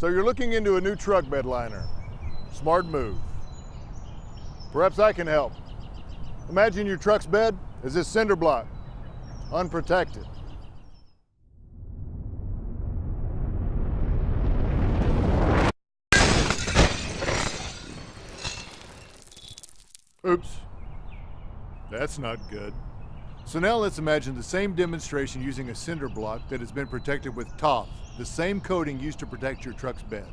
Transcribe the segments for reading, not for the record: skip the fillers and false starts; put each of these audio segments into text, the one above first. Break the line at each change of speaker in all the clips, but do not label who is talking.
So you're looking into a new truck bed liner. Smart move. Perhaps I can help. Imagine your truck's bed is this cinder block, unprotected. Oops, that's not good. So now let's imagine the same demonstration using a cinder block that has been protected with Toff, the same coating used to protect your truck's bed.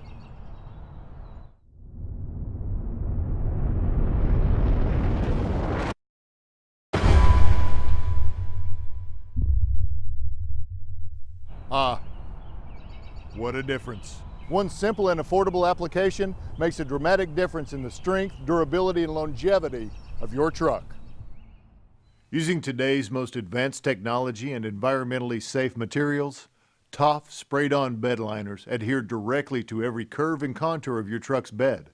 Ah, what a difference. One simple and affordable application makes a dramatic difference in the strength, durability, and longevity of your truck. Using today's most advanced technology and environmentally safe materials, Toff sprayed-on bed liners adhere directly to every curve and contour of your truck's bed,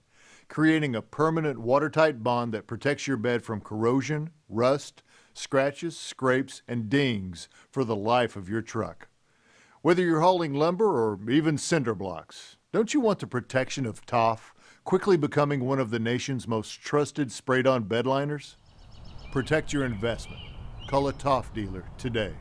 creating a permanent watertight bond that protects your bed from corrosion, rust, scratches, scrapes, and dings for the life of your truck. Whether you're hauling lumber or even cinder blocks, don't you want the protection of Toff, quickly becoming one of the nation's most trusted sprayed-on bed liners? Protect your investment. Call a Toff dealer today.